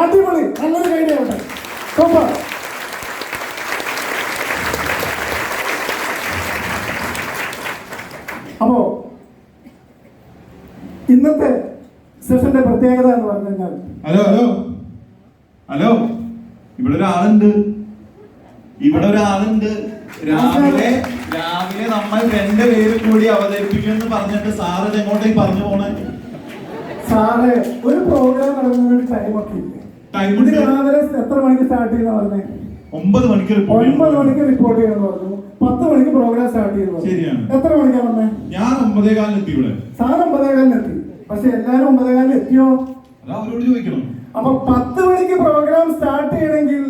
അടിപൊളി, നല്ലൊരു ഐഡിയ ഉണ്ട്. സൂപ്പർ. അപ്പോ ഇന്നത്തെ സെഷന്റെ പ്രത്യേകത എന്ന് പറഞ്ഞു കഴിഞ്ഞാൽ, ഹലോ ഹലോ ഹലോ, ഇവിടെ ഒരാളുണ്ട്. രാവിലെ നമ്മൾ രണ്ടുപേരും കൂടി അവതരിപ്പിക്കുമെന്ന് പറഞ്ഞിട്ട് സാറ് എങ്ങോട്ടേക്ക് പറഞ്ഞു പോണേ? സാറ് ഒരു പ്രോഗ്രാം നടക്കുന്ന ഒരു ടൈമൊക്കെ ഇല്ലേ? ഇത് രാവിലെ എത്ര മണിക്ക് സ്റ്റാർട്ട് ചെയ്യുന്ന പറഞ്ഞേ? 9 മണിക്ക് റിപ്പോർട്ട് ചെയ്യണമെന്ന് പറഞ്ഞു. 10 മണിക്ക് പ്രോഗ്രാം സ്റ്റാർട്ട് ചെയ്യുന്നു. ശരിയാണ്. എത്ര മണിക്കാ വന്നേ? ഞാൻ 9:15 എത്തി. ഇവിടെ സാറ് 9:15 എത്തി. പക്ഷെ എല്ലാരും 9:15 എത്തിയോ? അവരോട് ചോദിക്കണം. അപ്പൊ 10 മണിക്ക് പ്രോഗ്രാം സ്റ്റാർട്ട് ചെയ്യണമെങ്കിൽ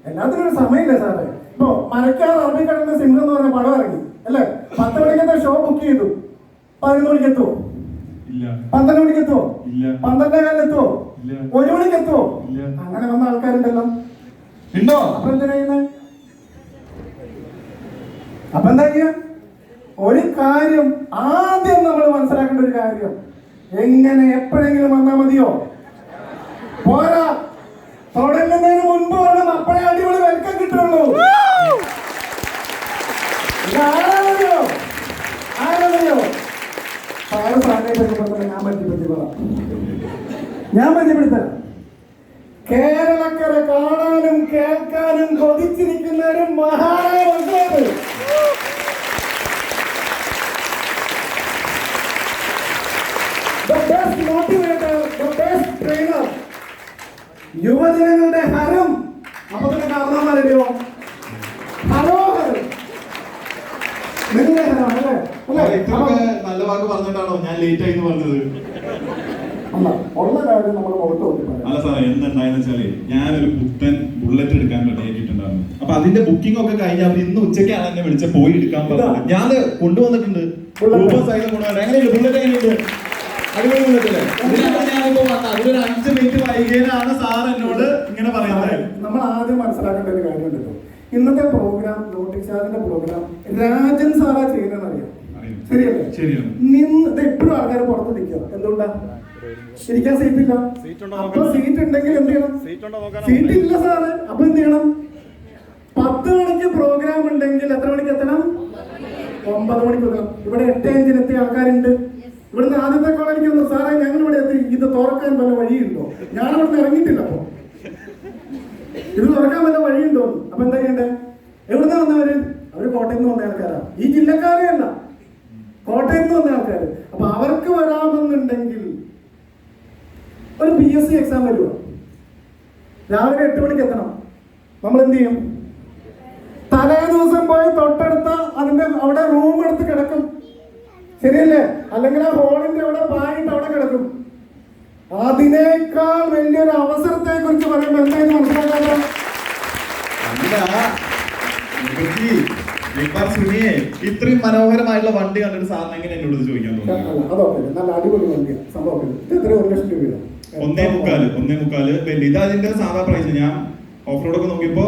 എല്ലാത്തിനും ഒരു സമയമില്ല സാറേ. ഇപ്പൊ മരക്കാർ അറബിക്കടലിന്റെ സിംഹം എന്ന് പറഞ്ഞ പടം ഇറങ്ങി അല്ലേ? 10 മണിക്കത്തെ ഷോ ബുക്ക് ചെയ്തു. 11 മണിക്ക് എത്തുവോ? 12 മണിക്ക് എത്തുവോ? 12:15 എത്തുവോ? 1 മണിക്ക് എത്തുവോ? അങ്ങനെ വന്ന ആൾക്കാരുണ്ടല്ലോ. ഉണ്ടോ? അപ്പൊ എന്തിനാ ചെയ്യുന്നത്? അപ്പൊ എന്താ ചെയ്യാ? ഒരു കാര്യം ആദ്യം നമ്മൾ മനസ്സിലാക്കേണ്ട ഒരു കാര്യം, എങ്ങനെ എപ്പോഴെങ്കിലും വന്നാൽ മതിയോ? പോരാ, തുടങ്ങുന്നതിന് മുൻപ് വേണം. അപ്പോഴേ അടിപൊളി വെൽക്കം കിട്ടുള്ളൂ. ആരാണെന്നറിയോ? സാറ് സാറിനെ പരിചയപ്പെടുത്തല. ഞാൻ പരിചയപ്പെടുത്തല. കേരളക്കര കാണാനും കേൾക്കാനും കൊതിച്ചിരിക്കുന്നവരും മഹാനായ മനുഷ്യര്. The best motivator, the best trainer, യുവജനങ്ങളുടെ ഹരം. അപ്പൊ തന്നെ കാരണവന്മാരല്ലോ ഹരോഹരം. നിങ്ങളുടെ ഹരം അല്ലേ? നല്ല വാക്ക് പറഞ്ഞിട്ടാണോ ഞാൻ ലേറ്റ് ആയി പറഞ്ഞത്? അല്ല, ഉള്ള കാര്യം നമ്മൾ മുഖത്ത് നോക്കി. അല്ല സാറേ, എന്തുണ്ടായെന്ന് വെച്ചാല് ഞാനൊരു പുത്തൻ ബുള്ളറ്റ് എടുക്കാൻ റെഡിയാക്കിയിട്ടുണ്ടായിരുന്നു. അപ്പൊ അതിന്റെ ബുക്കിംഗ് ഒക്കെ കഴിഞ്ഞ് അവർ ഇന്ന് ഉച്ചയ്ക്കാണ് എന്നെ വിളിച്ച പോയി എടുക്കാൻ പറഞ്ഞത്. ഞാൻ കൊണ്ടുവന്നിട്ടുണ്ട്. എങ്ങനെയുണ്ട് ബുള്ളറ്റ്? എങ്ങനെയുണ്ട്? അടിപൊളി ബുള്ളറ്റല്ലേ? ഞാനിപ്പോ വന്ന അതിലൊരു 5 മിനിറ്റ് വൈകിയാണ് സാർ എന്നോട് ഇങ്ങനെ പറയുന്നത്. നമ്മൾ ആദ്യം മനസ്സിലാക്കേണ്ട ഒരു കാര്യമുണ്ടല്ലോ, ഇന്നത്തെ പ്രോഗ്രാം, നോട്ടിക്സാറിന്റെ പ്രോഗ്രാം രാജൻ സാറാ ചെയ്യുന്നതെന്ന് അറിയാം. ശരിയല്ലേ? ശരിയാണ്. ഇത് എപ്പോഴും ആൾക്കാർ പുറത്ത് നിൽക്കുക. എന്തുകൊണ്ടാ? ഇരിക്കാൻ സീറ്റില്ല. അപ്പൊ സീറ്റ് ഉണ്ടെങ്കിൽ എന്ത് ചെയ്യണം? സീറ്റ് ഇല്ല സാറ്. അപ്പൊ എന്ത് ചെയ്യണം? 10 മണിക്ക് പ്രോഗ്രാം ഉണ്ടെങ്കിൽ എത്ര മണിക്ക് എത്തണം? 9 മണിക്ക് എത്തണം. ഇവിടെ 8:05 എത്തിയ ആൾക്കാരുണ്ട്. ഇവിടുന്ന് ആദ്യത്തെ കോൾ എനിക്ക് വന്നു, സാറേ ഞങ്ങൾ ഇവിടെ എത്തി, ഇത് തുറക്കാൻ വല്ല വഴിയുണ്ടോ? ഞാൻ ഇവിടുന്ന് ഇറങ്ങിയിട്ടില്ല. അപ്പൊ ഇത് തുറക്കാൻ വല്ല വഴിയുണ്ടോ? അപ്പൊ എന്താ ചെയ്യണ്ടേ? എവിടുന്ന് വന്നവര്? അവര് കോട്ടയത്ത് നിന്ന് വന്ന ആൾക്കാരാ. ഈ ജില്ലക്കാരെ അല്ല, കോട്ടയത്ത് നിന്ന് വന്ന ആൾക്കാര്. അപ്പൊ അവർക്ക് വരാമെന്നുണ്ടെങ്കിൽ ഒരു PSC എക്സാം വരുക, രാവിലെ 8 മണിക്ക് എത്തണം. നമ്മൾ എന്ത് ചെയ്യും? തലേ ദിവസം പോയി തൊട്ടടുത്ത അതിന്റെ അവിടെ റൂം എടുത്ത് കിടക്കും. ശരിയല്ലേ? അല്ലെങ്കിൽ ആ ഹോളിന്റെ അവിടെ പായിട്ട് അവിടെ കിടക്കും. അതിനേക്കാൾ വലിയൊരു അവസരത്തെ കുറിച്ച് പറയുമ്പോൾ എന്തായാലും മനസ്സിലാക്കാതെ ഇത്രയും മനോഹരമായിട്ടുള്ള വണ്ടി കണ്ടിട്ട് സാറിന് എങ്ങനെ എന്നോട് ചോദിക്കാൻ തോന്നുന്നു? അതൊക്കെ നല്ല അടിപൊളി വണ്ടിയാണ്. സംഭവം ഇത് എത്ര? 1 ലക്ഷം രൂപയാണ്. 1.25 ഇത് അതിന്റെ സാധാ പ്രൈസ്. ഞാൻ ഓഫ് റോഡൊക്കെ നോക്കിയപ്പോ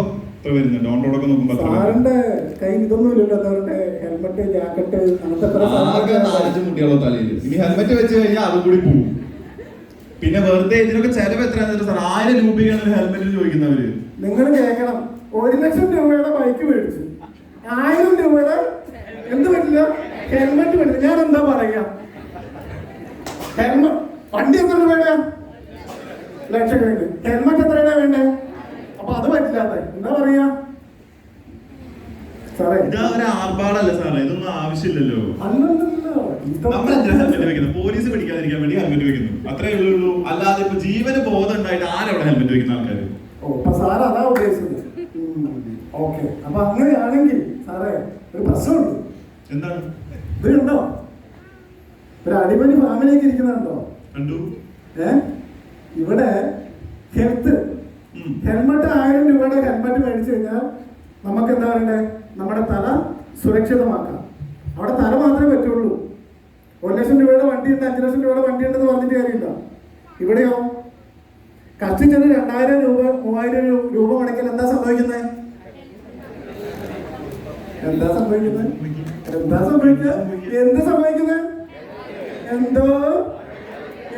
വരുന്നുണ്ട്. ഓൺ റോഡൊക്കെ നോക്കുമ്പോ സാറിന്റെ കയ്യിൽ ഇതൊന്നും ഇല്ലല്ലോ. സാറിന്റെ ഹെൽമെറ്റ്, ജാക്കറ്റ്, അങ്ങനത്തെ മുട്ടികളോ തലയിൽ. ഇനി ഹെൽമെറ്റ് വെച്ച് കഴിഞ്ഞാൽ അതും കൂടി പോകും. പിന്നെ വെറുതെ ഇതിനൊക്കെ ചെലവ് എത്രയാണെന്ന് സാർ? 1000 രൂപയാണ് ഹെൽമെറ്റിന് ചോദിക്കുന്നവര്. നിങ്ങൾ കേൾക്കണം, 1 ലക്ഷം രൂപയുടെ ബൈക്ക് മേടിച്ചു, 1000 രൂപയുടെ എന്ത് പറ്റില്ല? ഹെൽമെറ്റ് പറ്റില്ല. ഞാൻ എന്താ പറയാ? ഹെൽമെറ്റ് വണ്ടി എത്ര രൂപയുടെ? ലക്ഷക്കണക്കിന്. ഹെൽമെറ്റ് എത്രയുടെ വേണ്ടേ? അപ്പൊ അത് പറ്റില്ലാത്ത എന്താ പറയാ സാറേ? ആർഭാടല്ല സാറേ, ഇതൊന്നും ആവശ്യമില്ലല്ലോ. പോലീസ് പിടിക്കാതിരിക്കാൻ വേണ്ടി ഹെൽമെറ്റ് വെക്കുന്നു, അത്രേ ഉള്ളൂ. അല്ലാതെ ഇപ്പൊ ജീവന് ബോധം ഉണ്ടായിട്ട് ആരവിടെ ഹെൽമെറ്റ് വെക്കുന്ന ആൾക്കാര്? ഓ, അപ്പൊ സാർ അതാ ഉദ്ദേശിച്ചത്. ഓക്കെ, അപ്പൊ അങ്ങനെയാണെങ്കിൽ സാറേ ഒരു പ്രശ്നമുണ്ട്. എന്താണ്? ഇത് കണ്ടോ? ഒരു അടിപൊളി ഫാമിലിയൊക്കെ ഇരിക്കുന്നുണ്ടോ? കണ്ടു. ഇവിടെ ഹെൽത്ത് ഹെൽമെറ്റ് 1000 രൂപയുടെ ഹെൽമെറ്റ് മേടിച്ചു കഴിഞ്ഞാൽ നമുക്ക് എന്താ പറയണ്ടേ? നമ്മുടെ തല സുരക്ഷിതമാക്കാം. അവിടെ തല മാത്രമേ പറ്റുള്ളൂ. 1 ലക്ഷം രൂപയുടെ വണ്ടിയുണ്ട്, 5 ലക്ഷം രൂപയുടെ വണ്ടിയുണ്ടെന്ന് പറഞ്ഞിട്ട് കാര്യമില്ല. ഇവിടെയോ കഷ്ടിച്ചത് 2000 രൂപ 3000 രൂപ മുടക്കിയാൽ എന്താ സംഭവിക്കുന്നത്? എന്ത് സംഭവിക്കുന്നത്?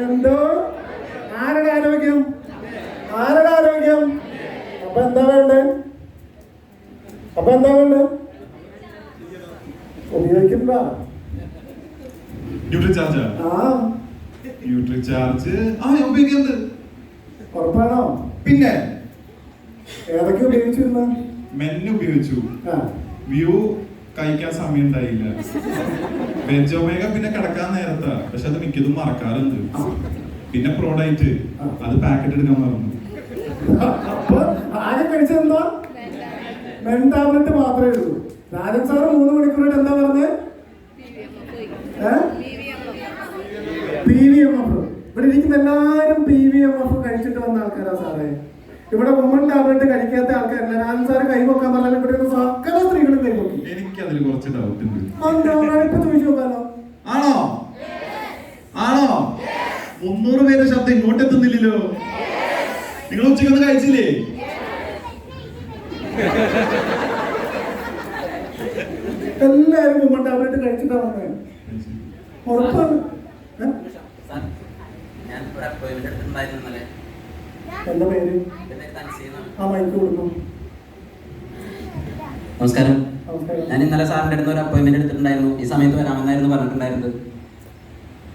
എന്തോ ആരുടെ ആരോഗ്യം? ആരുടെ അപ്പൊ എന്താ വേണ്ടേ? ഉപയോഗിക്കണ്ട. ന്യൂട്രിചാർജ് ഞാൻ ഉപയോഗിക്കുന്നത്. ഉറപ്പാണോ? പിന്നെ ഏതൊക്കെ ഉപയോഗിച്ചിരുന്നു? മെന്ന് ഉപയോഗിച്ചു. വ്യൂ കഴിക്കാൻ സമയം ഉണ്ടായില്ല. വെജ് ഒമേഗ പിന്നെ കിടക്കാൻ നേരത്താ, പക്ഷെ അത് മിക്കതും മറക്കാറുണ്ട്. പിന്നെ പ്രോഡക്റ്റ് അത് പാക്കറ്റ് എടുക്കാൻ മറന്നു. അപ്പൊ ആകെ കഴിച്ചെന്താ? മെൻടാബ്ലറ്റ് മാത്രമേ ഉള്ളൂ. രാജൻ സാറ് 3 മണിക്കൂറായിട്ട് എന്താ പറഞ്ഞേ? PVMF. ഇവിടെ ഇരിക്കുന്ന എല്ലാവരും PVMF കഴിച്ചിട്ട് വന്ന ആൾക്കാരാ സാറേ. ഇവിടെ വുമൺ ടാബ്ലറ്റ് കഴിക്കാത്ത ആൾക്കാരല്ല. രാജൻ സാറ് കൈവക്കാൻ പറഞ്ഞാൽ ഇവിടെ സകല സ്ത്രീകളും കൈവക്കി. എനിക്ക് അതിൽ കുറച്ച് ഡൗട്ട് ഉണ്ട്. ഇപ്പൊ ചോദിച്ചു നോക്കാലോ. ആണോ 300 പേരുടെ ശബ്ദം ഇങ്ങോട്ട് എത്തുന്നില്ലല്ലോ. നിങ്ങൾ ഉച്ചക്കൊന്നും കഴിച്ചില്ലേ? എല്ലാരും വുമൺ ടാബ്ലറ്റ് കഴിച്ചിട്ടാ വന്നത്. ഉറപ്പാണ്. എന്താ പേര്? മൈക്ക് കൊടുക്കും. നമസ്കാരം. ഞാൻ ഇന്നലെ സാറിന്റെ അടുത്ത് ഒരു അപ്പോയിന്റ്മെന്റ് എടുത്തിട്ടുണ്ടായിരുന്നു. ഈ സമയത്ത് വരാമെന്നായിരുന്നു പറഞ്ഞിട്ടുണ്ടായിരുന്നത്.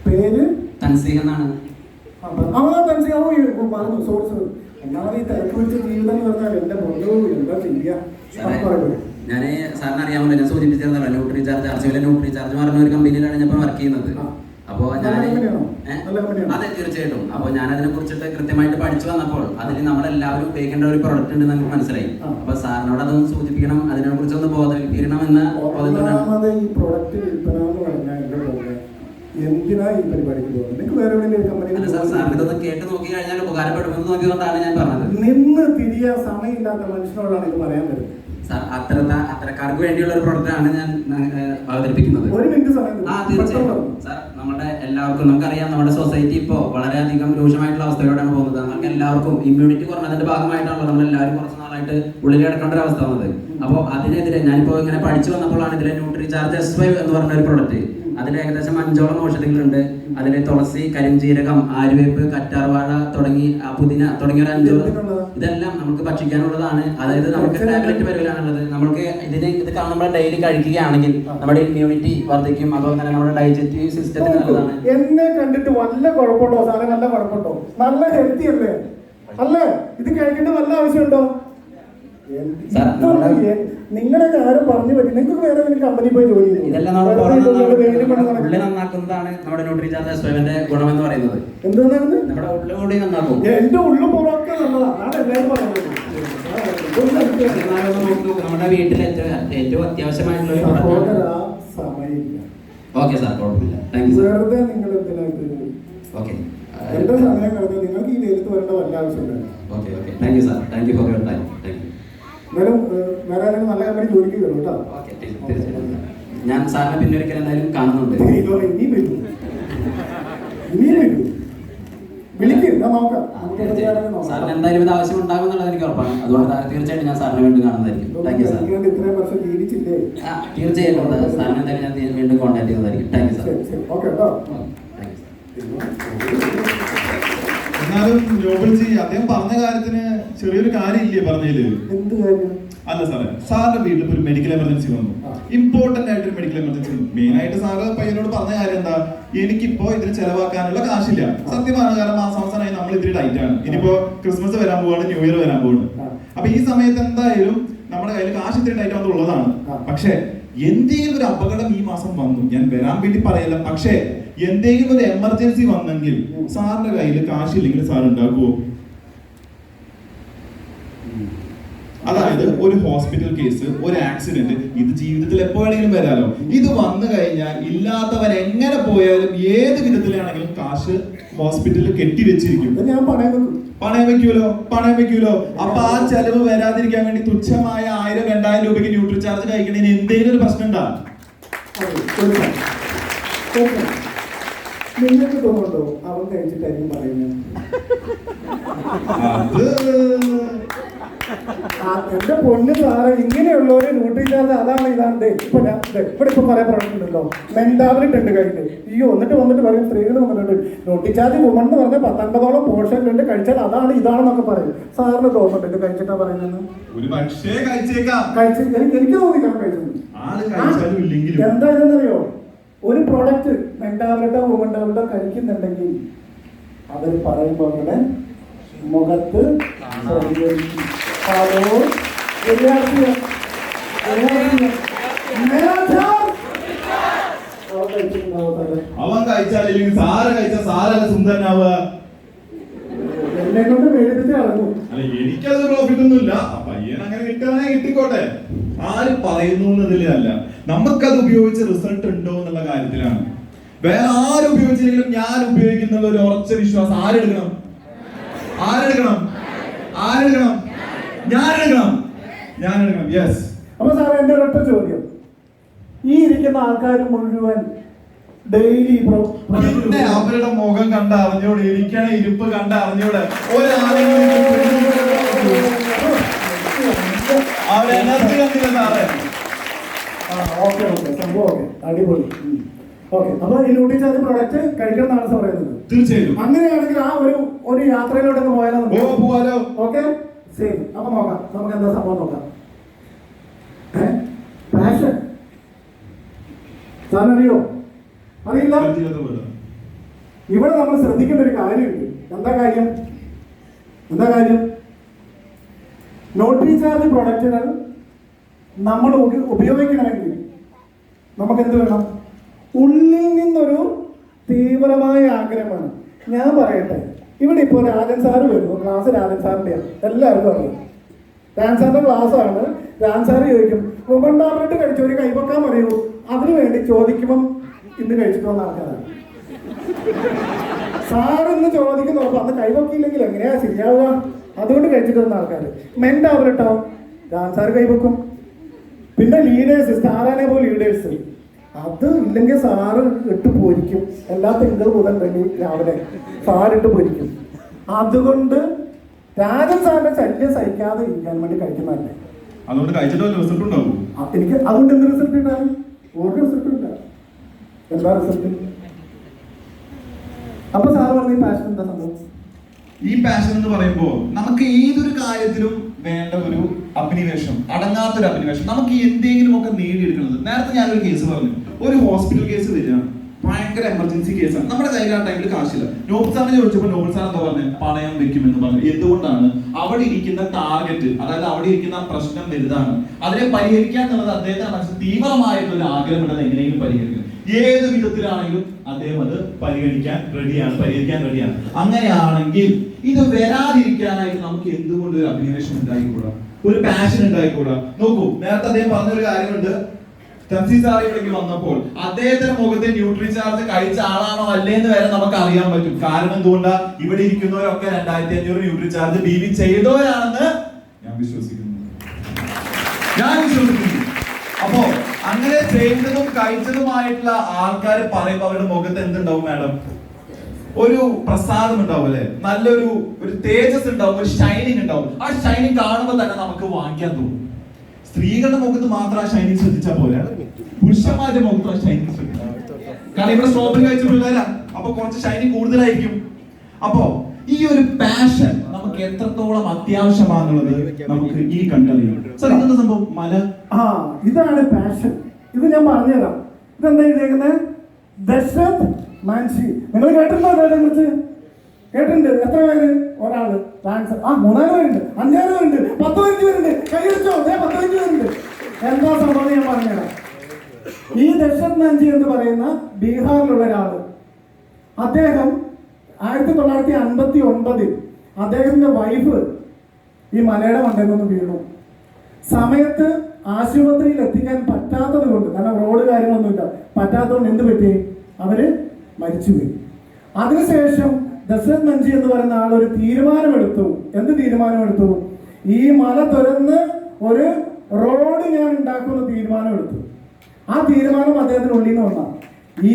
പേര് തൻസീഹ് എന്നാണ്. ഞാൻ സാറിന് അറിയാമല്ലോ, ഞാൻ സൂചിപ്പിച്ചിരുന്നല്ലോ ന്യൂട്രി ചാർജ് പറഞ്ഞ ഒരു കമ്പനിയിലാണ് ഞാൻ വർക്ക് ചെയ്യുന്നത്. അപ്പൊ ഞാൻ അതെ തീർച്ചയായിട്ടും. അപ്പൊ ഞാൻ അതിനെ കുറിച്ചിട്ട് കൃത്യമായിട്ട് പഠിച്ചു വന്നപ്പോൾ അതിൽ നമ്മളെല്ലാവരും ഉപയോഗിക്കേണ്ട ഒരു പ്രൊഡക്റ്റ് ഉണ്ട് നമുക്ക് മനസ്സിലായി. അപ്പൊ സാറിനോട് അതൊന്ന് സൂചിപ്പിക്കണം, അതിനെ കുറിച്ച് ഒന്ന് ബോധവൽക്കരിക്കണം എന്ന എന്തിനാ ഈ പരിപാടിക്ക് പോകുന്നത്? നിങ്ങൾക്ക് വേറെ എവിടെയെങ്കിലും കമ്പനി സാറിനൊന്ന് കേട്ട് നോക്കി കഴിഞ്ഞാൽ ഉപകാരപ്പെടുമെന്ന് നോക്കിയതുകൊണ്ടാണ് ഞാൻ പറഞ്ഞത്. നിന്ന് തിരിയാൻ സമയമില്ലാത്ത മനുഷ്യനോടാണ് ഇത് പറയാൻ വരുന്നത്. സാർ അത്തരക്കാർക്ക് വേണ്ടിയുള്ള ഒരു പ്രൊഡക്റ്റ് ആണ് ഞാൻ അവതരിപ്പിക്കുന്നത്. ഒരു മിനിറ്റ് സമയം. തീർച്ചയായും സാർ, നമ്മുടെ എല്ലാവർക്കും നമുക്കറിയാം, നമ്മുടെ സൊസൈറ്റി ഇപ്പോൾ വളരെയധികം രൂക്ഷമായിട്ടുള്ള അവസ്ഥയിലൂടെയാണ് പോകുന്നത്. നമുക്ക് എല്ലാവർക്കും ഇമ്മ്യൂണിറ്റി കുറഞ്ഞതിന്റെ ഭാഗമായിട്ടാണല്ലോ നമ്മൾ എല്ലാവരും കുറച്ച് നാളായിട്ട് ഉള്ളിൽ കിടക്കേണ്ട ഒരു അവസ്ഥ വന്നത്. അപ്പോൾ അതിനെതിരെ ഞാനിപ്പോൾ ഇങ്ങനെ പഠിച്ചു വന്നപ്പോഴാണ് ഇതിലെ ന്യൂട്രിചാർജ് S5 എന്ന് പറഞ്ഞ ഒരു പ്രൊഡക്റ്റ്. അതിൽ ഏകദേശം 5ഓളം ഔഷധങ്ങളുണ്ട്. അതിൽ തുളസി, കരിഞ്ജീരകം, ആര്യവേപ്പ്, കറ്റാർവാഴ തുടങ്ങി പുതിന തുടങ്ങിയ ഒരു 5 ഇതെല്ലാം നമുക്ക് ഭക്ഷിക്കാനുള്ളതാണ്. അതായത് നമുക്ക് ടാബ്ലറ്റ് പരിവിലാണുള്ളത്. നമുക്ക് ഇത് കാണുമ്പോൾ ഡെയിലി കഴിക്കുകയാണെങ്കിൽ നമ്മുടെ ഇമ്മ്യൂണിറ്റി വർദ്ധിക്കും. അതുപോലെ തന്നെ നമ്മുടെ ഡൈജസ്റ്റീവ് സിസ്റ്റത്തിന് നല്ലതാണ്. എന്നെ കണ്ടിട്ട് വല്ല കുഴപ്പമുണ്ടോ സാറേ? നല്ല കുഴപ്പമുണ്ടോ? നല്ല ഹെൽത്തി അല്ലേ? അല്ലേ? ഇത് കഴിക്കേണ്ട വല്ല ആവശ്യമുണ്ടോ? നിങ്ങളുടെ കാര്യം പറഞ്ഞു പറ്റി. നിങ്ങൾക്ക് വേറെ കമ്പനി പോയി ജോലി ചെയ്തു. ഇതെല്ലാം ഉള്ളി നന്നാക്കുന്നതാണ് നമ്മുടെ ന്യൂട്രിചാർജ് S5ന്റെ ഗുണം എന്ന് പറയുന്നത്. എന്താണ്? നമ്മുടെ ഉള്ളുകൂടി നന്നാക്കും. എന്റെ ഉള്ളും പുറമൊക്കെ നല്ലതാണ് എല്ലാവരും പറയുന്നത്. നമ്മുടെ വീട്ടിൽ ഏറ്റവും അത്യാവശ്യമായിട്ടുള്ള സമയമില്ല. ഓക്കെ സാർ, കുഴപ്പമില്ല. Thank you. വെറുതെ നിങ്ങൾ എന്തിനായിട്ട് ഓക്കെ എന്റെ സമയം കളഞ്ഞാൽ നിങ്ങൾക്ക് ഈ വെയിലത്ത് വരേണ്ട വല്ല ആവശ്യമില്ല. Okay thank you sir. Thank you for your time. Thank you. വേറെ നല്ല കമ്പനി ജോലിക്ക് കയറും കേട്ടോ. ഓക്കെ, തീർച്ചയായിട്ടും. ഞാൻ സാറിനെ പിന്നെ ഒരിക്കൽ എന്തായാലും കാണുന്നുണ്ട്. ഇനിയും വിളിക്കും, നോക്കാം. സാറിന് എന്തായാലും ഇത് ആവശ്യം ഉണ്ടാകും എന്നുള്ളത് എനിക്ക് ഉറപ്പാണ്. അതുകൊണ്ട് തീർച്ചയായിട്ടും ഞാൻ സാറിനെ വീണ്ടും കാണുന്നതായിരിക്കും. Thank you sir. ഇത്രയും വർഷം ജീവിച്ചില്ലേ? തീർച്ചയായിട്ടും സാറിന് എന്തായാലും ഞാൻ വീണ്ടും കോൺടാക്ട് ചെയ്യുന്നതായിരിക്കും. Thank you sir. എന്നാലും ജോബിൾജി, അദ്ദേഹം പറഞ്ഞ കാര്യത്തിന് ചെറിയൊരു കാര്യമില്ലേ പറഞ്ഞതില്? എന്ത് കാര്യം? അല്ല സാറേ, സാറിന്റെ വീട്ടിൽ ഒരു മെഡിക്കൽ എമർജൻസി വന്നു. ഇമ്പോർട്ടന്റ് ആയിട്ടൊരു മെഡിക്കൽ എമർജൻസി വന്നു. മെയിൻ ആയിട്ട് സാറ് പയ്യനോട് പറഞ്ഞ കാര്യം എന്താ? എനിക്കിപ്പോ ഇതിന് ചെലവാക്കാനുള്ള കാശില്ല. സത്യമാണ്, കാരണം മാസാവസാനമായി നമ്മൾ ഇതിൽ ടൈറ്റ് ആണ്. ഇനിയിപ്പോ ക്രിസ്മസ് വരാൻ പോവാണ്, ന്യൂ ഇയർ വരാൻ പോവാണ്. അപ്പൊ ഈ സമയത്ത് എന്തായാലും നമ്മുടെ കയ്യിൽ കാശ് ഇത്തിരി ടൈറ്റ് ആവുന്നുള്ളതാണ്. പക്ഷെ എന്തെങ്കിലും ഒരു അപകടം ഈ മാസം വന്നു, ഞാൻ വരാൻ വേണ്ടി പറയല്ല, പക്ഷേ എന്തെങ്കിലും ഒരു എമർജൻസി വന്നെങ്കിൽ സാറിന്റെ കയ്യിൽ കാശില്ലെങ്കിൽ സാർ ഉണ്ടാക്കുവോ? അതായത് ഒരു ഹോസ്പിറ്റൽ കേസ്, ഒരു ആക്സിഡന്റ്, ഇത് ജീവിതത്തിൽ എപ്പോ വേണമെങ്കിലും വരാലോ. ഇത് വന്നു കഴിഞ്ഞാൽ ഇല്ലാത്തവൻ എങ്ങനെ പോയാലും ഏത് വിധത്തിലാണെങ്കിലും കാശ് ഹോസ്പിറ്റലിൽ കെട്ടിവെച്ചിരിക്കും. ഞാൻ പണയം വെക്കൂലോ. അപ്പൊ ആ ചെലവ് വരാതിരിക്കാൻ വേണ്ടി തുച്ഛമായ 1000-2000 രൂപയ്ക്ക് ന്യൂട്രിചാർജ് കഴിക്കണേന് എന്തെങ്കിലും ഒരു പ്രശ്നം ഉണ്ടാ? നിങ്ങൾക്ക് തോന്നുന്നുണ്ടോ അവൻ കഴിച്ചിട്ടായിരിക്കും പറയുന്നത്? അത് എന്റെ പൊന്ന് സാറ് ഇങ്ങനെയുള്ളവര് നോട്ടീസാതെ അതാണ് ഇതാണ് ഇപ്പൊ ഞാൻ ഇപ്പൊ പറയാൻ പറഞ്ഞിട്ടുണ്ടല്ലോ മെന്റാബിലിറ്റി ഉണ്ട് കയ്യില് അയ്യോ എന്നിട്ട് വന്നിട്ട് പറയും സ്ത്രീകൾ വന്നിട്ടുണ്ട് നോട്ടിച്ചാർജ് വുമൺ എന്ന് പറഞ്ഞാൽ 19ഓളം പോർഷനിലുണ്ട് കഴിച്ചാൽ അതാണ് ഇതാണെന്നൊക്കെ പറയും. സാറിന് തോന്നുന്നുണ്ട് ഇത് കഴിച്ചിട്ടാ പറയുന്നത്? എനിക്ക് തോന്നിക്കാൻ കഴിച്ചിട്ടുണ്ട്. എന്താണെന്നറിയോ, ഒരു പ്രോഡക്റ്റ് മെന്റാബിലിറ്റോ വുമൺ ടാബ്ലറ്റോ കഴിക്കുന്നുണ്ടെങ്കിൽ അവർ പറയുമ്പോൾ അങ്ങനെ മുഖത്ത് ഹലോ അവൻ കഴിച്ചാലില്ലെങ്കിൽ സാറ് കഴിച്ച സാറല്ല സുന്ദരനാവുക. എന്നെ കൊണ്ട് മേടിപ്പിച്ച് കളഞ്ഞു. അല്ല എനിക്കത് പ്രോഫിറ്റ് ഒന്നുമില്ല. പയ്യൻ അങ്ങനെ കിട്ടുകയാണെ കിട്ടിക്കോട്ടെ. ആര് പറയുന്നു എന്നതിലല്ല, നമുക്കത് ഉപയോഗിച്ച് റിസൾട്ട് ഉണ്ടോ എന്നുള്ള കാര്യത്തിലാണ്. വേറെ ആരും ഉപയോഗിച്ചില്ലെങ്കിലും ഞാൻ ഉപയോഗിക്കുന്ന ഒരു ഉറച്ച വിശ്വാസം ആരെടുക്കണം? ഞാനെടുക്കണം. യെസ്. അപ്പൊ സാറേ എന്റെ ഒരൊറ്റ ചോദ്യം, ഈ ഇരിക്കുന്ന ആൾക്കാർ മുഴുവൻ ഡെയിലി അവരുടെ മുഖം കണ്ട അറിഞ്ഞോട്, ഇരിക്കണ ഇരിപ്പ് കണ്ട അറിഞ്ഞോട് അവരുടെ എനർജി കണ്ടില്ല സാറേ. ഓക്കെ സംഭവം അടിപൊളി. ഓക്കെ, അപ്പൊ ഈ നോട്ടിച്ചാർജ് പ്രോഡക്റ്റ് കഴിക്കണം എന്നാണ് സാർ പറയുന്നത്. തീർച്ചയായും. അങ്ങനെയാണെങ്കിൽ ആ ഒരു യാത്രയിലോട്ട് പോയാലോ? ഓക്കെ ശരി. അപ്പൊ നോക്കാം, നമുക്ക് എന്താ സംഭവം നോക്കാം. പാഷൻ സാറിനറിയോ? അറിയില്ല. ഇവിടെ നമ്മൾ ശ്രദ്ധിക്കേണ്ട ഒരു കാര്യമുണ്ട്. എന്താ കാര്യം? നോട്ടിച്ചാർജ് പ്രോഡക്റ്റുകൾ നമ്മൾ ഉപയോഗിക്കണമെങ്കിൽ നമുക്ക് എന്ത് വേണം? ഉള്ളിൽ നിന്നൊരു തീവ്രമായ ആഗ്രഹമാണ്. ഞാൻ പറയട്ടെ, ഇവിടെ ഇപ്പോൾ രാജൻ സാറ് വരുന്നു. ക്ലാസ് രാജൻ സാറിൻ്റെയാണ്, എല്ലാവർക്കും അറിയാം. രാജൻ സാറിന്റെ ക്ലാസ് ആണ്. രാജൻ സാറ് ചോദിക്കും വുമൺ ടാബ്ലറ്റ് കഴിച്ചു ഒരു കൈവക്കാൻ പറയൂ. അതിനു വേണ്ടി ചോദിക്കുമ്പം ഇന്ന് കഴിച്ചിട്ട് വന്ന ആൾക്കാരാണ്. സാർ ഇന്ന് ചോദിക്കുന്നു, അപ്പൊ അന്ന് കൈവക്കിയില്ലെങ്കിൽ എങ്ങനെയാ ശരിയാവുക? അതുകൊണ്ട് കഴിച്ചിട്ട് വന്ന ആൾക്കാർ. മെൻ ടാബ്ലറ്റോ രാജൻ സാറ് കൈവക്കും. പിന്നെ ലീഡേഴ്സ്, സ്റ്റാറാനെ പോലെ ലീഡേഴ്സ്, അത് ഇല്ലെങ്കിൽ സാറ് ഇട്ട് പൊരിക്കും. എല്ലാ തിങ്കൾ മുതൽ തന്നെ രാവിലെ സാറിട്ട് പൊരിക്കും. അതുകൊണ്ട് രാജൻ സാറിന്റെ ശല്യം സഹിക്കാതെ ഇരിക്കാൻ വേണ്ടി കഴിക്കുന്നതല്ലേ. അതുകൊണ്ട് കഴിച്ചിട്ട് റിസൾട്ട് ഉണ്ടാവും. എനിക്ക് അതുകൊണ്ട് എന്ത് റിസൾട്ട് ഉണ്ടാകും? ഒരു റിസൾട്ട് ഇല്ല. എന്താ റിസൾട്ട്? അപ്പൊ സാറ് പറഞ്ഞ പാഷൻ എന്താ സംഭവം? ഈ പാഷൻ എന്ന് പറയുമ്പോൾ നമുക്ക് ഏതൊരു കാര്യത്തിലും വേണ്ട ഒരു അഭിനിവേശം, അടങ്ങാത്തൊരു അഭിനിവേശം. നമുക്ക് എന്തെങ്കിലും ഒക്കെ നേടിയെടുക്കുന്നത്. നേരത്തെ ഞാനൊരു കേസ് പറഞ്ഞു, ഒരു ഹോസ്പിറ്റൽ കേസ് വരികയാണ്, ഭയങ്കര എമർജൻസി കേസാണ്. നമ്മുടെ കയ്യിൽ ആ ടൈമിൽ കാശില്ല. നോബൽ സാറിനെ ചോദിച്ചപ്പോൾ നോബൽ സാർ എന്താ പറഞ്ഞത്? പണയം വെക്കുമെന്ന് പറഞ്ഞു. എന്തുകൊണ്ടാണ്? അവിടെ ഇരിക്കുന്ന ടാർഗറ്റ്, അതായത് അവിടെ ഇരിക്കുന്ന പ്രശ്നം വലുതാണ്, അതിനെ പരിഹരിക്കാൻ എന്നുള്ളത് അദ്ദേഹത്തിന്റെ മനസ്സിൽ തീവ്രമായിട്ടുള്ള ഒരു ആഗ്രഹമുള്ളത്. എങ്ങനെയെങ്കിലും പരിഹരിക്കും, ഏത് വിധത്തിലാണെങ്കിലും അദ്ദേഹം അത് പരിഹരിക്കാൻ റെഡിയാണ്. അങ്ങനെയാണെങ്കിൽ ഇത് വരാതിരിക്കാനായിട്ട് നമുക്ക് എന്തുകൊണ്ട് ഒരു അഭിനിവേശം ഉണ്ടായിക്കൂടാ, ഒരു പാഷൻ ഉണ്ടായിക്കൂടാ? നോക്കൂ, നേരത്തെ അദ്ദേഹം പറഞ്ഞൊരു കാര്യമുണ്ട്. തൻസി സാർ ഇവിടേക്ക് വന്നപ്പോൾ അദ്ദേഹത്തിന്റെ മുഖത്തെ ന്യൂട്രി ചാർജ് കഴിച്ച ആളാണോ അല്ലേന്ന് വരെ നമുക്ക് അറിയാൻ പറ്റും. കാരണം എന്തുകൊണ്ടാ? ഇവിടെ ഇരിക്കുന്നവരൊക്കെ 2500 ന്യൂട്രി ചാർജ് ബി ചെയ്തവരാണെന്ന് ഞാൻ വിശ്വസിക്കുന്നു. അപ്പോ അങ്ങനെ ചെയ്തതും കഴിച്ചതുമായിട്ടുള്ള ആൾക്കാർ പറയുമ്പോൾ അവരുടെ മുഖത്ത് എന്തുണ്ടാവും മാഡം? ഒരു പ്രസാദം ഉണ്ടാവും അല്ലെ, നല്ലൊരു തേജസ് ഉണ്ടാവും, ഒരു ഷൈനിങ് ഉണ്ടാവും. ആ ഷൈനിങ് കാണുമ്പോൾ തന്നെ നമുക്ക് വാങ്ങിക്കാൻ തോന്നും. സ്ത്രീകളുടെ മുഖത്ത് മാത്രം ആ ഷൈനിങ് ശ്രദ്ധിച്ചാൽ പോലെ പുരുഷന്മാരുടെ മുഖത്ത് ആ ഷൈനിങ് ശ്രദ്ധിക്കാം. കാരണം ഇവിടെ സ്ട്രോബെറി കഴിച്ച പിള്ളേരാ, അപ്പൊ കുറച്ച് ഷൈനിങ് കൂടുതലായിരിക്കും. അപ്പോ ഈ ഒരു പാഷൻ നമുക്ക് എത്രത്തോളം അത്യാവശ്യമാണെന്നുള്ളത് നമുക്ക് ഈ കണ്ടറിയാം. സാർ ഇതെന്താ സംഭവം? മല. ഇതാണ് പാഷൻ. ഇത് ഞാൻ പറഞ്ഞുതരാം. ഇതെന്താ എഴുതിയേക്കുന്നത്? ദശരഥ് മാൻഷി. നിങ്ങൾ കേട്ടിട്ടുണ്ടോ അതിനെ കുറിച്ച്? കേട്ടിട്ടുണ്ട്. എത്ര പേര്? ഒരാള്. ഡാൻസർ. 3-4 പേരുണ്ട്, 5-6 പേരുണ്ട്, 10-15 പേരുണ്ട്. കൈയടിച്ചോ? 10-15 പേരുണ്ട്. എന്താ സംഭവം ഞാൻ പറഞ്ഞുതരാം. ഈ ദശരഥ് മാൻഷി എന്ന് പറയുന്ന ബീഹാറിലുള്ള ഒരാള്, അദ്ദേഹം 1959 അദ്ദേഹത്തിന്റെ വൈഫ് ഈ മലയുടെ മണ്ടയിൽ നിന്ന് വീണു. സമയത്ത് ആശുപത്രിയിൽ എത്തിക്കാൻ പറ്റാത്തത് കൊണ്ട്, കാരണം റോഡ് കാര്യങ്ങളൊന്നുമില്ല, പറ്റാത്തതുകൊണ്ട് എന്ത് പറ്റി? അവര് മരിച്ചുപോയി. അതിനുശേഷം ദശരഥ് മൻഷി എന്ന് പറയുന്ന ആൾ ഒരു തീരുമാനമെടുത്തു. എന്ത് തീരുമാനമെടുത്തു? ഈ മല തുരന്ന് ഒരു റോഡ് ഞാൻ ഉണ്ടാക്കുന്ന തീരുമാനമെടുത്തു. ആ തീരുമാനം അദ്ദേഹത്തിന് ഉള്ളിൽ നിന്ന് വന്ന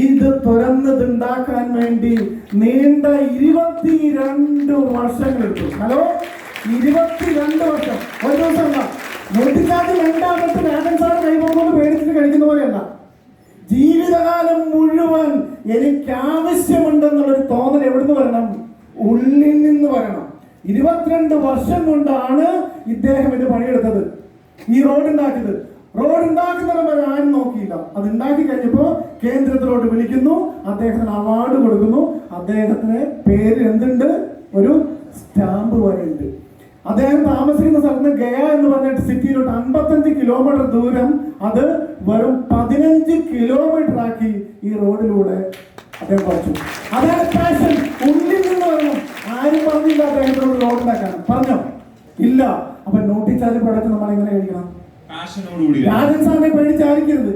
ഇത് തുരന്നതുണ്ടാക്കാൻ വേണ്ടി നീണ്ട 22 വർഷങ്ങളെടുത്തു. ഹലോ, 22 വർഷം ഒരു ദിവസമല്ല. നോട്ടിച്ചാർജ് രണ്ടാമത്തെ രാജൻ സാറ് കൈപോകുന്നത് പേടിച്ചിട്ട് കഴിക്കുന്ന പോലെയല്ല. ജീവിതകാലം മുഴുവൻ എനിക്ക് ആവശ്യമുണ്ടെന്നുള്ളൊരു തോന്നൽ എവിടുന്ന് വരണം? ഉള്ളിൽ നിന്ന് വരണം. 22 വർഷം കൊണ്ടാണ് ഇദ്ദേഹം ഇത് പണിയെടുത്തത്, ഈ റോഡ് ഉണ്ടാക്കിയത്. റോഡ് ഉണ്ടാക്കുന്നവരെ വരെ ആരും നോക്കിയില്ല. അത് ഉണ്ടാക്കി കഴിഞ്ഞപ്പോ കേന്ദ്രത്തിലോട്ട് വിളിക്കുന്നു, അദ്ദേഹത്തിന് അവാർഡ് കൊടുക്കുന്നു. അദ്ദേഹത്തിന് പേര് എന്തുണ്ട്? ഒരു സ്റ്റാമ്പ് വരെ ഉണ്ട്. അദ്ദേഹം താമസിക്കുന്ന സ്ഥലത്ത് ഗയ എന്ന് പറഞ്ഞിട്ട് സിറ്റിയിലോട്ട് 55 കിലോമീറ്റർ ദൂരം അത് വെറും 15 കിലോമീറ്റർ ആക്കി ഈ റോഡിലൂടെ അദ്ദേഹം കുറച്ചു. അതാണ് പാഷൻ. ഉള്ളിൽ നിന്ന് വരണം. ആരും പറഞ്ഞില്ല അദ്ദേഹത്തിനോട് റോഡ് ഉണ്ടാക്കാൻ. പറഞ്ഞോ? ഇല്ല. അപ്പൊ നോട്ടിച്ചാർജ് പ്രൊഡക്റ്റ് നമ്മൾ എങ്ങനെ കഴിക്കണം? രാജൻ സാറിനെ പേടിച്ചായിരിക്കരുത്,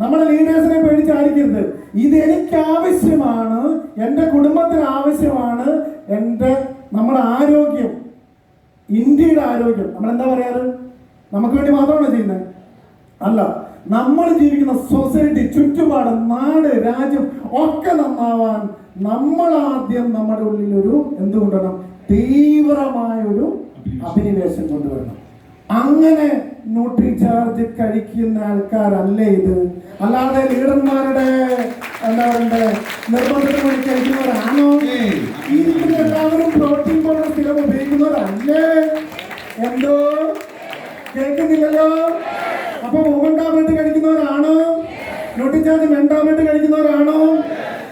നമ്മുടെ ലീഡേഴ്സിനെ പേടിച്ചായിരിക്കരുത്. ഇത് എനിക്ക് ആവശ്യമാണ്, എന്റെ കുടുംബത്തിന് ആവശ്യമാണ്, നമ്മുടെ ആരോഗ്യം, ഇന്ത്യയുടെ ആരോഗ്യം. നമ്മൾ എന്താ പറയാറ്? നമുക്ക് വേണ്ടി മാത്രമാണോ ചെയ്യുന്നത്? അല്ല, നമ്മൾ ജീവിക്കുന്ന സൊസൈറ്റി, ചുറ്റുപാട്, നാട്, രാജ്യം ഒക്കെ നന്നാവാൻ നമ്മൾ ആദ്യം നമ്മുടെ ഉള്ളിൽ ഒരു എന്തുകൊണ്ടുവരണം? തീവ്രമായ ഒരു അഭിനിവേശം കൊണ്ടുവരണം. അങ്ങനെ ന്യൂട്രിചാർജ് കഴിക്കുന്ന ആൾക്കാരല്ലേ ഇത്. അല്ലാതെ ലീഡർമാരുടെ എന്താ പറയണ്ടേ നിർബന്ധത്തിന് വേണ്ടി കഴിക്കുന്നവരാണോ? എല്ലാവരും പ്രോട്ടീൻ പൗഡർ സ്ഥിരം ഉപയോഗിക്കുന്നവരല്ലേ? എന്തോ കേൾക്കുന്നില്ലല്ലോ. അപ്പൊ വുമൺ ടാബ്ലറ്റ് കഴിക്കുന്നവരാണോ? ന്യൂട്രിചാർജ് മെൻ ടാബ്ലറ്റ് കഴിക്കുന്നവരാണോ?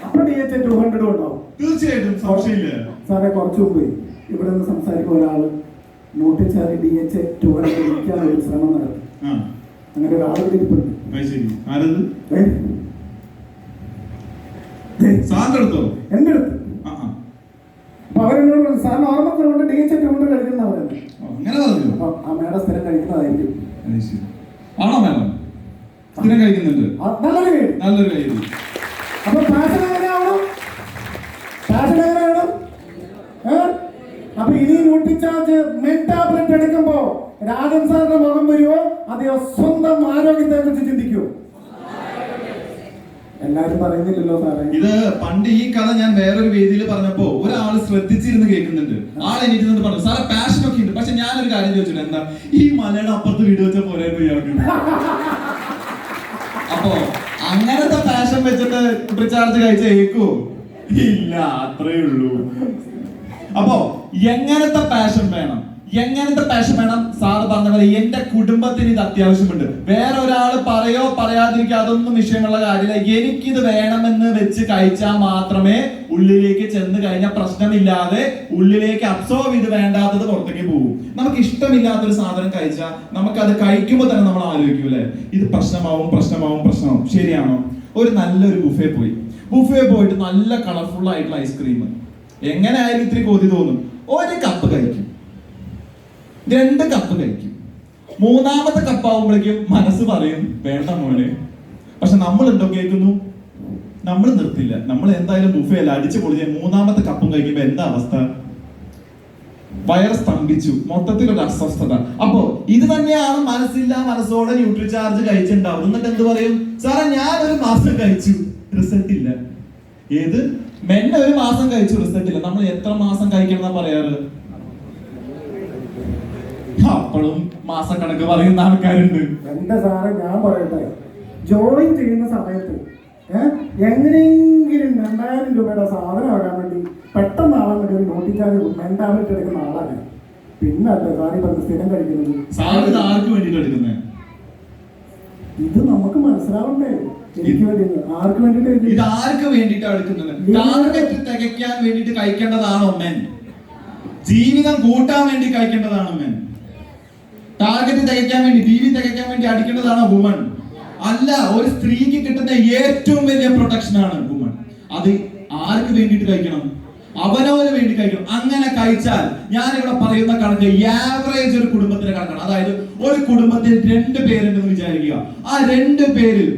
അപ്പൊ DHA 200 ഉണ്ടാവും തീർച്ചയായിട്ടും, സംശയമില്ല. സാറേ, കുറച്ചു മുമ്പ് ഇവിടെ നിന്ന് സംസാരിക്കുന്ന ഒരാള് നോട്ടിച്ചാർജ് DHA 200 വിൽക്കാൻ ഒരു ശ്രമം നടത്തി. അങ്ങനെ ഒരാൾ ഇരിപ്പുണ്ട്. എന്റെ അടുത്ത്. അപ്പൊ അവരെന്നോട് പറഞ്ഞു, സാറിന് ഓർമ്മക്കുറവുണ്ട്, DHA 200 കഴിക്കുന്ന പറയുന്നത്. അപ്പൊ ആ മേഡം സ്ഥിരം കഴിക്കുന്നതായിരിക്കും. നല്ലൊരു കഴിവ്. അപ്പൊ പാഷൻ എങ്ങനെയാവണം? അപ്പൊ ഇനി ന്യൂട്രിചാർജ് മെൻ ടാബ്ലറ്റ് എടുക്കുമ്പോ രാജൻ സാറിന്റെ മുഖം വരുമോ? അതെയോ സ്വന്തം ആരോഗ്യത്തെ കുറിച്ച് ചിന്തിക്കുമോ? എല്ലാരും പറയുന്നില്ലല്ലോ സാറേ. ഇത് പണ്ട് ഈ കഥ ഞാൻ വേറൊരു വേദിയിൽ പറഞ്ഞപ്പോ ഒരാള് ശ്രദ്ധിച്ചിരുന്ന് കേൾക്കുന്നുണ്ട്. ആൾ എനിക്ക് പറഞ്ഞു, സാറേ പാഷൻ ഒക്കെ ഉണ്ട്, പക്ഷെ ഞാനൊരു കാര്യം ചോദിച്ചില്ല, എന്താ ഈ മലയുടെ അപ്പുറത്ത് വീട് വെച്ച പോലെ ഇയാൾക്ക്. അപ്പോ അങ്ങനത്തെ പാഷൻ വെച്ചിട്ട് ന്യൂട്രിചാർജ് കഴിച്ച കേൾക്കുവോ? ഇല്ല, അത്രേ ഉള്ളൂ. അപ്പോ എങ്ങനത്തെ പാഷൻ വേണം? സാറ് പറഞ്ഞ പോലെ എന്റെ കുടുംബത്തിന് ഇത് അത്യാവശ്യമുണ്ട്. വേറെ ഒരാൾ പറയോ പറയാതിരിക്കോ അതൊന്നും വിഷയമുള്ള കാര്യമില്ല. എനിക്കിത് വേണമെന്ന് വെച്ച് കഴിച്ചാൽ മാത്രമേ ഉള്ളിലേക്ക് ചെന്ന് കഴിഞ്ഞാൽ പ്രശ്നമില്ലാതെ ഉള്ളിലേക്ക് അബ്സോർവ് ചെയ്ത് വേണ്ടാത്തത് പുറത്തേക്ക് പോകും. നമുക്ക് ഇഷ്ടമില്ലാത്തൊരു സാധനം കഴിച്ചാൽ നമുക്കത് കഴിക്കുമ്പോൾ തന്നെ നമ്മൾ ആലോചിക്കൂലേ, ഇത് പ്രശ്നമാവും. ശരിയാണോ? ഒരു നല്ലൊരു ബുഫേ പോയിട്ട് നല്ല കളർഫുൾ ആയിട്ടുള്ള ഐസ്ക്രീം എങ്ങനെ ആയാലും ഇത്തിരി കൊതി തോന്നും. ഒരു കപ്പ് കഴിക്കും, 2 കപ്പ് കഴിക്കും, 3ാമത്തെ കപ്പാവുമ്പോഴേക്കും മനസ്സ് പറയും വേണ്ട മോനെ. പക്ഷെ നമ്മൾ എന്തോ കേൾക്കുന്നു, നമ്മൾ നിർത്തില്ല. നമ്മൾ എന്തായാലും ബുഫേ അല്ല, അടിച്ചു പൊളിച്ച് 3ാമത്തെ കപ്പും കഴിക്കുമ്പോ എന്താ അവസ്ഥ? വയർ സ്തംഭിച്ചു, മൊത്തത്തിലൊരു അസ്വസ്ഥത. അപ്പോ ഇത് തന്നെയാണ് മനസ്സോടെ ന്യൂട്രിചാർജ് കഴിച്ചിട്ടുണ്ടാവും. എന്നിട്ട് എന്ത് പറയും? സാറേ ഞാൻ 1 മാസം കഴിച്ചു, റിസൾട്ട് ഇല്ല. ഏത് മെന്നെ 1 മാസം കഴിച്ചു, റിസൾട്ട് ഇല്ല. നമ്മൾ എത്ര മാസം കഴിക്കണം എന്നാ പറയാറ്? അപ്പോഴും മാസക്കണക്ക് പറയുന്ന ആൾക്കാരുണ്ട്. എന്റെ സാറ് ഞാൻ പറയട്ടെ, ജോയിൻ ചെയ്യുന്ന സമയത്ത് എങ്ങനെയെങ്കിലും 2000 രൂപയുടെ സാധനം ആകാൻ വേണ്ടി പെട്ടെന്ന് ആവാൻ വേണ്ടി ഒരു നോട്ടിച്ചാർജ് മെൻ ടാബ്ലറ്റ് എടുക്കുന്ന ആളാണ്. പിന്നെ അല്ലേ സാറി പറഞ്ഞ് സ്ഥിരം കഴിക്കുന്നത്. ആർക്ക് വേണ്ടിട്ട് എടുക്കുന്നത്? ഇത് നമുക്ക് മനസ്സിലാവണ്ടേ? എനിക്ക് വേണ്ടി, ആർക്ക് വേണ്ടിട്ട്? ഇത് ആർക്ക് വേണ്ടിട്ടാണ് എടുക്കുന്നത്? ടാർഗറ്റ് തികയ്ക്കാൻ വേണ്ടിട്ട് കഴിക്കേണ്ടതാണോ മെൻ? ജീവിതം കൂട്ടാൻ വേണ്ടി കഴിക്കേണ്ടതാണോ മെൻ? ടാർഗറ്റ് തികയ്ക്കാൻ വേണ്ടി, TV തികയ്ക്കാൻ വേണ്ടി അടിക്കേണ്ടതാണോ വുമൺ? അല്ല. ഒരു സ്ത്രീക്ക് കിട്ടുന്ന ഏറ്റവും വലിയ പ്രൊട്ടക്ഷൻ ആണ് വുമൺ. അത് ആർക്ക് വേണ്ടിട്ട് കഴിക്കണം? അവനവന് വേണ്ടി കഴിക്കണം. അങ്ങനെ കഴിച്ചാൽ ഞാൻ ഇവിടെ പറയുന്ന കണക്ക് ആവറേജ് ഒരു കുടുംബത്തിന്റെ കണക്കാണ്. അതായത് ഒരു കുടുംബത്തിൽ 2 പേരുണ്ടെന്ന് വിചാരിക്കുക. ആ 2 പേരിൽ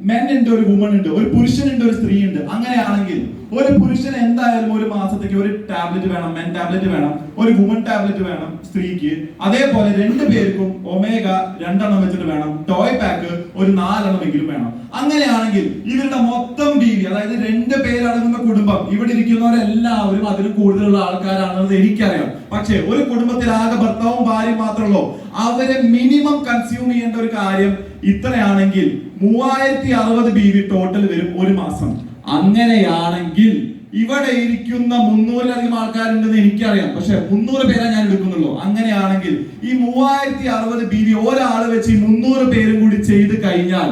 മെൻ ഉണ്ട്, ഒരു വുമൺ ഉണ്ട്, ഒരു പുരുഷനുണ്ട്, ഒരു സ്ത്രീ ഉണ്ട്. അങ്ങനെയാണെങ്കിൽ ഒരു പുരുഷന് എന്തായാലും ഒരു മാസത്തേക്ക് ഒരു ടാബ്ലറ്റ് വേണം, മെൻ ടാബ്ലറ്റ് വേണം, ഒരു വുമൺ ടാബ്ലറ്റ് വേണം സ്ത്രീക്ക്. അതേപോലെ 2 പേർക്കും ഒമേഗ 2 എണ്ണം വെച്ചിട്ട് വേണം. ടോയ് പാക്ക് ഒരു 4 എണ്ണമെങ്കിലും വേണം. അങ്ങനെയാണെങ്കിൽ ഇവരുടെ മൊത്തം ബീവി, അതായത് 2 പേരടങ്ങുന്ന കുടുംബം, ഇവിടെ ഇരിക്കുന്നവരെല്ലാവരും അതിലും കൂടുതലുള്ള ആൾക്കാരാണെന്ന് എനിക്കറിയാം. പക്ഷെ ഒരു കുടുംബത്തിൽ ആകെ ഭർത്താവും ഭാര്യയും മാത്രമല്ലോ, അവരെ മിനിമം കൺസ്യൂം ചെയ്യേണ്ട ഒരു കാര്യം ഇത്രയാണെങ്കിൽ 3060 ബീവി ടോട്ടൽ വരും ഒരു മാസം. അങ്ങനെയാണെങ്കിൽ ഇവിടെ ഇരിക്കുന്ന 300-ലധികം ആൾക്കാരുണ്ടെന്ന് എനിക്കറിയാം, പക്ഷെ 300 പേരെ ഞാൻ എടുക്കുന്നുള്ളൂ. അങ്ങനെയാണെങ്കിൽ ഈ 3060 ബീവി ഒരാള് വെച്ച് ഈ 300 പേരും കൂടി ചെയ്ത് കഴിഞ്ഞാൽ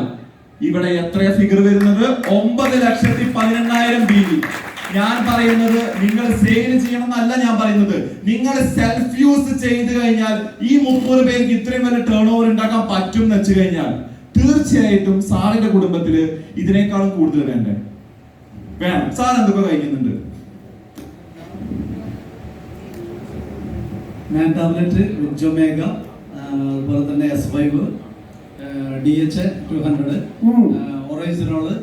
ഇവിടെ എത്രയാ ഫിഗർ വരുന്നത്? 9,18,000 ബീവി. ഞാൻ പറയുന്നത് നിങ്ങൾ സെയിൽ ചെയ്യണം എന്നല്ല ഞാൻ പറയുന്നത്, നിങ്ങൾ സെൽഫ് യൂസ് ചെയ്ത് കഴിഞ്ഞാൽ ഈ 300 പേർക്ക് ഇത്രയും വലിയ ടേൺ ഓവർ ഉണ്ടാക്കാൻ പറ്റും എന്ന് വെച്ച് കഴിഞ്ഞാൽ തീർച്ചയായിട്ടും സാറിന്റെ കുടുംബത്തില് ഇതിനേക്കാളും കൂടുതൽ വേണ്ടേ? വേണം. സാർ എന്തൊക്കെ കഴിക്കുന്നുണ്ട്? ഞാൻ ടാബ്ലറ്റ് വിജൊമേഗ, അതുപോലെ തന്നെ S5, DHA 200, ഒറൈസിനോള്,